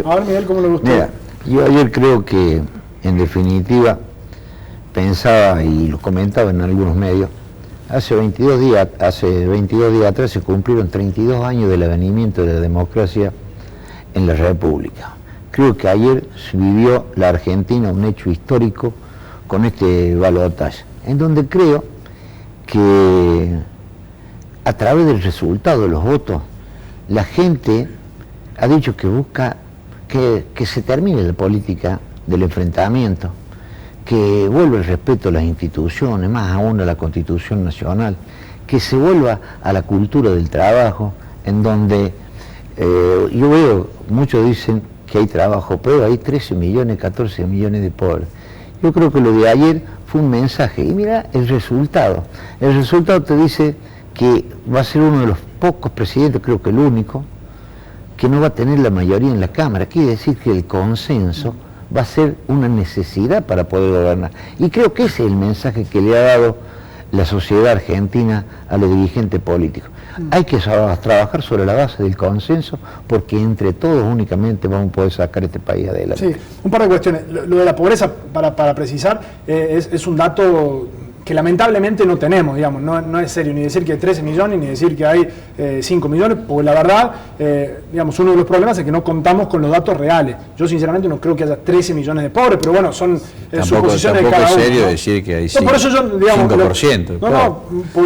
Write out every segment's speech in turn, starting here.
A ver, Miguel, ¿cómo lo ve usted? Mira, yo ayer creo que, en definitiva, pensaba y lo comentaba en algunos medios, hace 22 días atrás se cumplieron 32 años del advenimiento de la democracia en la República. Creo que ayer se vivió la Argentina un hecho histórico con este balotaje, en donde creo que a través del resultado de los votos, la gente ha dicho que busca que se termine la política del enfrentamiento, que vuelva el respeto a las instituciones, más aún a la Constitución Nacional, que se vuelva a la cultura del trabajo, en donde yo veo, muchos dicen que hay trabajo, pero hay 13 millones, 14 millones de pobres. Yo creo que lo de ayer fue un mensaje, y mira el resultado. El resultado te dice que va a ser uno de los pocos presidentes, creo que el único, que no va a tener la mayoría en la Cámara. Quiere decir que el consenso va a ser una necesidad para poder gobernar. Y creo que ese es el mensaje que le ha dado la sociedad argentina a los dirigentes políticos. Hay que trabajar sobre la base del consenso, porque entre todos únicamente vamos a poder sacar este país adelante. Sí, un par de cuestiones. Lo de la pobreza, para precisar, es un dato que lamentablemente no tenemos, digamos, no es serio ni decir que hay 13 millones ni decir que hay 5 millones, porque la verdad, digamos, uno de los problemas es que no contamos con los datos reales. Yo sinceramente no creo que haya 13 millones de pobres, pero bueno, son suposiciones de cada uno. Tampoco es serio, ¿no?, decir que hay 5%. No, por eso yo, digamos, 5%. Claro.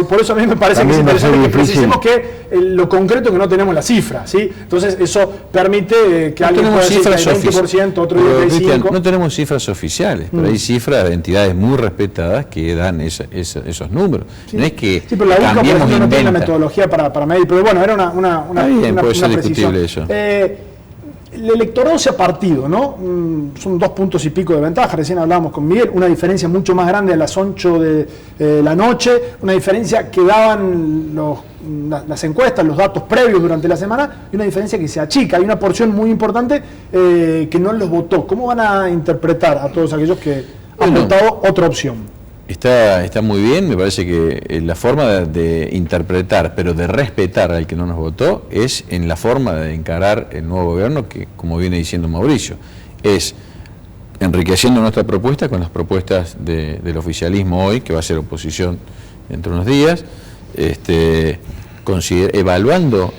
Por eso a mí me parece que es interesante que precisemos que lo concreto es que no tenemos la cifra, ¿sí? Entonces eso permite que alguien pueda decir que hay 20%, otro día que hay 5%. No tenemos cifras oficiales, pero hay cifras de entidades muy respetadas que dan esos números. Sí. No es que sí, pero la UCA, por ejemplo, no tiene una metodología para medir, pero bueno, era puede ser discutible eso. El electorado se ha partido, ¿no? Son 2 puntos y pico de ventaja, recién hablábamos con Miguel, una diferencia mucho más grande a las 8 de la noche, una diferencia que daban las encuestas, los datos previos durante la semana, y una diferencia que se achica. Hay una porción muy importante que no los votó. ¿Cómo van a interpretar a todos aquellos que han votado otra opción? Está muy bien, me parece que la forma de interpretar, pero de respetar al que no nos votó, es en la forma de encarar el nuevo gobierno, que, como viene diciendo Mauricio, es enriqueciendo nuestra propuesta con las propuestas del oficialismo hoy, que va a ser oposición dentro de unos días, evaluando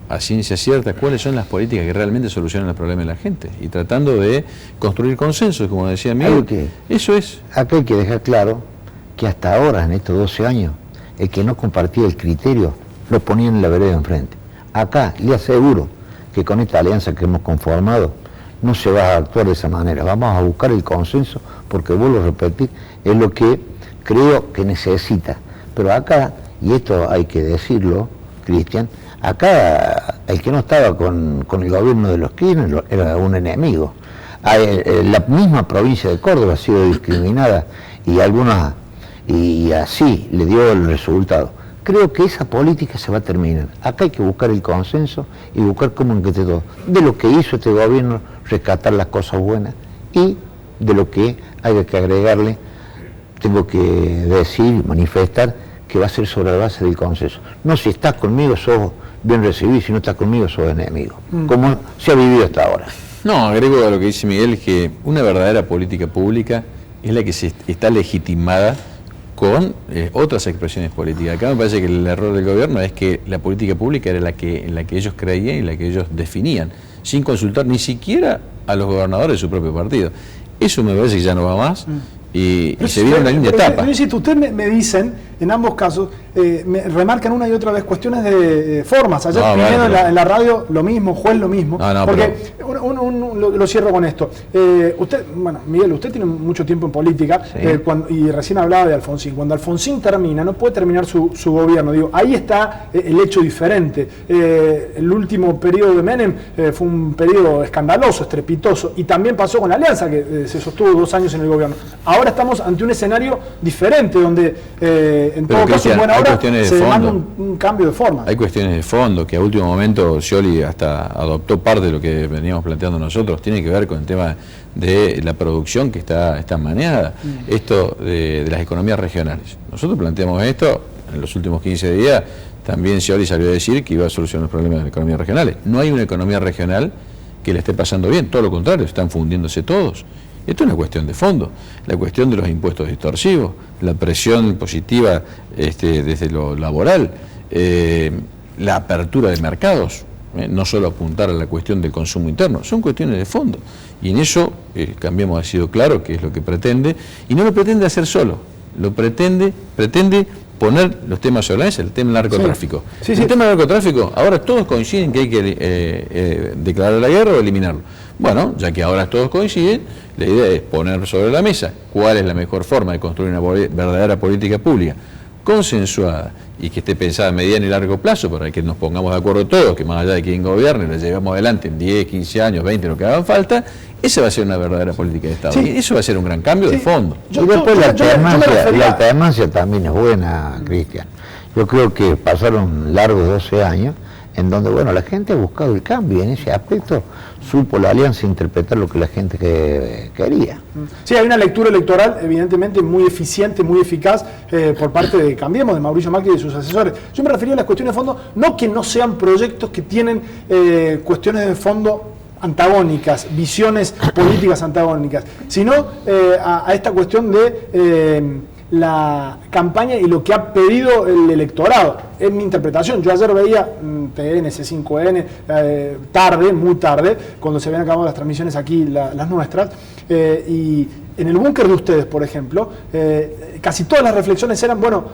a ciencia cierta cuáles son las políticas que realmente solucionan los problemas de la gente y tratando de construir consensos, como decía Miguel. Eso es. Acá hay que dejar claro que hasta ahora, en estos 12 años, el que no compartía el criterio lo ponía en la vereda enfrente. Acá le aseguro que con esta alianza que hemos conformado no se va a actuar de esa manera. Vamos a buscar el consenso, porque vuelvo a repetir, es lo que creo que necesita. Pero acá, y esto hay que decirlo, Cristian, acá el que no estaba con el gobierno de los Kirchner era un enemigo. La misma provincia de Córdoba ha sido discriminada y así le dio el resultado. Creo que esa política se va a terminar. Acá hay que buscar el consenso y buscar cómo enquete todo. De lo que hizo este gobierno, rescatar las cosas buenas, y de lo que haya que agregarle, tengo que decir, manifestar, que va a ser sobre la base del consenso. No, si estás conmigo sos bien recibido, si no estás conmigo sos enemigo, como se ha vivido hasta ahora. No, agrego a lo que dice Miguel, que una verdadera política pública es la que está legitimada con otras expresiones políticas. Acá me parece que el error del gobierno es que la política pública era en la que ellos creían y la que ellos definían, sin consultar ni siquiera a los gobernadores de su propio partido. Eso me parece que ya no va más. Y se viene una linda etapa. Yo insisto, ustedes me dicen, en ambos casos, me remarcan una y otra vez cuestiones de formas. Ayer primero en la radio lo mismo, juez lo mismo. Porque lo cierro con esto. Miguel, usted tiene mucho tiempo en política, sí, y recién hablaba de Alfonsín. Cuando Alfonsín termina, no puede terminar su gobierno. Digo, ahí está el hecho diferente. El último periodo de Menem fue un periodo escandaloso, estrepitoso, y también pasó con la Alianza, que se sostuvo 2 años en el gobierno. Ahora estamos ante un escenario diferente, donde en todo caso, en buena hora, se demanda un cambio de forma. Hay cuestiones de fondo, que a último momento Scioli hasta adoptó parte de lo que veníamos planteando nosotros, tiene que ver con el tema de la producción que está manejada, esto de las economías regionales. Nosotros planteamos esto en los últimos 15 días, también Scioli salió a decir que iba a solucionar los problemas de las economías regionales. No hay una economía regional que le esté pasando bien, todo lo contrario, están fundiéndose todos. Esto es una cuestión de fondo, la cuestión de los impuestos distorsivos, la presión positiva desde lo laboral, la apertura de mercados, no solo apuntar a la cuestión del consumo interno, son cuestiones de fondo. Y en eso Cambiemos ha sido claro que es lo que pretende, y no lo pretende hacer solo, lo pretende poner los temas sobre la mesa, el tema del narcotráfico. El tema del narcotráfico, ahora todos coinciden que hay que declarar la guerra o eliminarlo. Bueno, ya que ahora todos coinciden, la idea es poner sobre la mesa cuál es la mejor forma de construir una verdadera política pública consensuada y que esté pensada a mediano y largo plazo para que nos pongamos de acuerdo todos, que más allá de quién gobierne, la llevamos adelante en 10, 15 años, 20, lo que haga falta. Esa va a ser una verdadera política de Estado. Sí. Y eso va a ser un gran cambio de fondo. Y después la alternancia también es buena, Cristian. Yo creo que pasaron largos 12 años en donde, bueno, la gente ha buscado el cambio y en ese aspecto supo la alianza interpretar lo que la gente quería. Sí, hay una lectura electoral evidentemente muy eficiente, muy eficaz por parte de Cambiemos, de Mauricio Macri y de sus asesores. Yo me refería a las cuestiones de fondo, no que no sean proyectos que tienen cuestiones de fondo antagónicas, visiones políticas antagónicas, sino a esta cuestión de la campaña y lo que ha pedido el electorado. Es mi interpretación. Yo ayer veía TN, C5N, tarde, muy tarde, cuando se habían acabado las transmisiones aquí, las nuestras, y en el búnker de ustedes, por ejemplo, casi todas las reflexiones eran, bueno,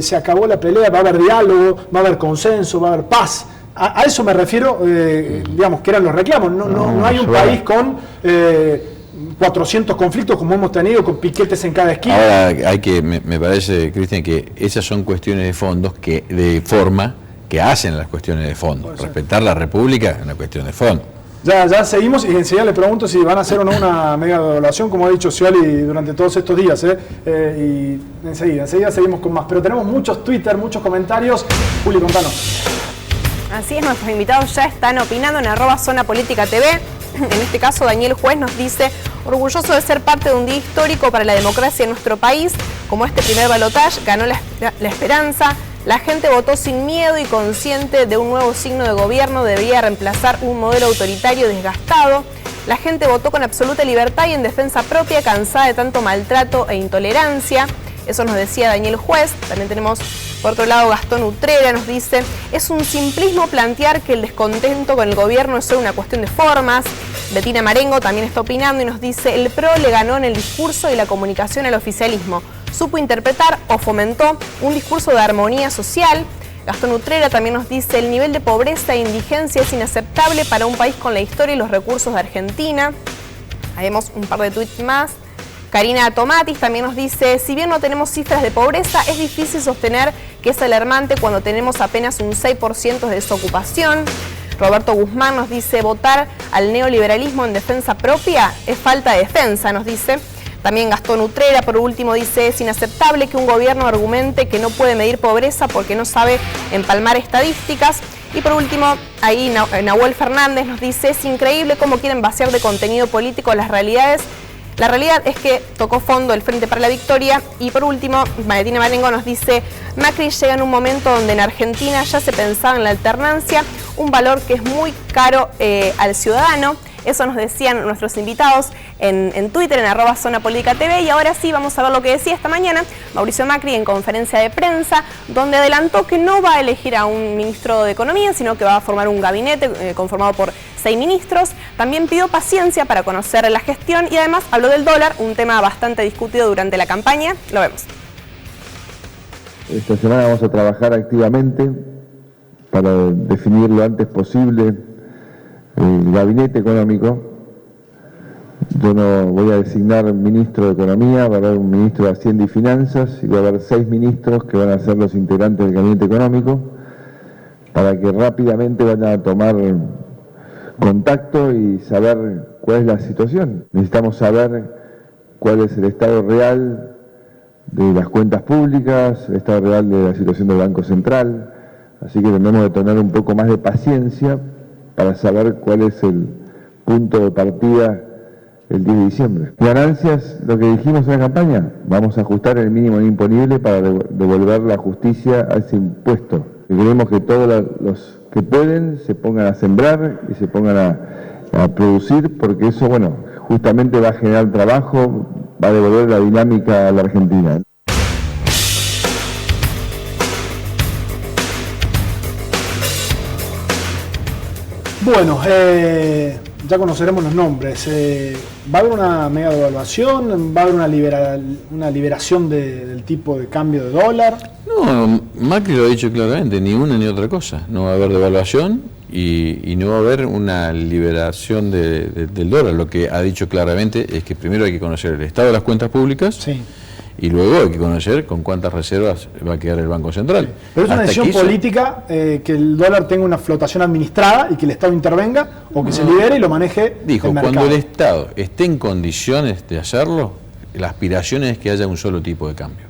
se acabó la pelea, va a haber diálogo, va a haber consenso, va a haber paz. A eso me refiero, digamos, que eran los reclamos. No hay un país con 400 conflictos como hemos tenido, con piquetes en cada esquina. Ahora hay que, me parece, Cristian, que esas son cuestiones de fondos que de forma que hacen las cuestiones de fondo. Respetar la República es una cuestión de fondo. Ya seguimos y enseguida le pregunto si van a hacer o no una mega devaluación, como ha dicho Scioli durante todos estos días. Y enseguida seguimos con más. Pero tenemos muchos Twitter, muchos comentarios. Juli, contanos. Así es, nuestros invitados ya están opinando en @ZonaPolíticaTV. En este caso, Daniel Juez nos dice: orgulloso de ser parte de un día histórico para la democracia en nuestro país. Como este primer balotaje ganó la esperanza. La gente votó sin miedo y consciente de un nuevo signo de gobierno debería reemplazar un modelo autoritario desgastado. La gente votó con absoluta libertad y en defensa propia, cansada de tanto maltrato e intolerancia. Eso nos decía Daniel Juez. También tenemos, por otro lado, Gastón Utrera nos dice: es un simplismo plantear que el descontento con el gobierno es solo una cuestión de formas. Betina Marengo también está opinando y nos dice: el PRO le ganó en el discurso y la comunicación al oficialismo. Supo interpretar o fomentó un discurso de armonía social. Gastón Utrera también nos dice: el nivel de pobreza e indigencia es inaceptable para un país con la historia y los recursos de Argentina. Haremos un par de tweets más. Karina Tomatis también nos dice: si bien no tenemos cifras de pobreza, es difícil sostener que es alarmante cuando tenemos apenas un 6% de desocupación. Roberto Guzmán nos dice: votar al neoliberalismo en defensa propia es falta de defensa, nos dice. También Gastón Utrera, por último, dice: es inaceptable que un gobierno argumente que no puede medir pobreza porque no sabe empalmar estadísticas. Y por último, ahí Nahuel Fernández nos dice: es increíble cómo quieren vaciar de contenido político las realidades. La realidad es que tocó fondo el Frente para la Victoria. Y por último, Betina Marengo nos dice: Macri llega en un momento donde en Argentina ya se pensaba en la alternancia, un valor que es muy caro al ciudadano. Eso nos decían nuestros invitados en Twitter, en @ZonaPolíticaTV. Y ahora sí, vamos a ver lo que decía esta mañana Mauricio Macri en conferencia de prensa, donde adelantó que no va a elegir a un ministro de Economía, sino que va a formar un gabinete conformado por 6 ministros. También pidió paciencia para conocer la gestión y además habló del dólar, un tema bastante discutido durante la campaña. Lo vemos. Esta semana vamos a trabajar activamente para definir lo antes posible el gabinete económico. Yo no voy a designar ministro de Economía, va a haber un ministro de Hacienda y Finanzas y va a haber 6 ministros que van a ser los integrantes del gabinete económico para que rápidamente vayan a tomar contacto y saber cuál es la situación. Necesitamos saber cuál es el estado real de las cuentas públicas, el estado real de la situación del Banco Central, así que tenemos que tener un poco más de paciencia para saber cuál es el punto de partida el 10 de diciembre. Ganancias, lo que dijimos en la campaña, vamos a ajustar el mínimo imponible para devolver la justicia a ese impuesto. Y queremos que todos los que pueden se pongan a sembrar y se pongan a a producir, porque eso, bueno, justamente va a generar trabajo, va a devolver la dinámica a la Argentina. Bueno, ya conoceremos los nombres. ¿Va a haber una mega devaluación? ¿Va a haber una liberación del tipo de cambio de dólar? No, Macri lo ha dicho claramente, ni una ni otra cosa. No va a haber devaluación y no va a haber una liberación del dólar. Lo que ha dicho claramente es que primero hay que conocer el estado de las cuentas públicas. Sí. Y luego hay que conocer con cuántas reservas va a quedar el Banco Central. Sí. Pero es una decisión política que el dólar tenga una flotación administrada y que el Estado intervenga o que se libere y lo maneje. Dijo, el mercado. cuando el Estado esté en condiciones de hacerlo, la aspiración es que haya un solo tipo de cambio.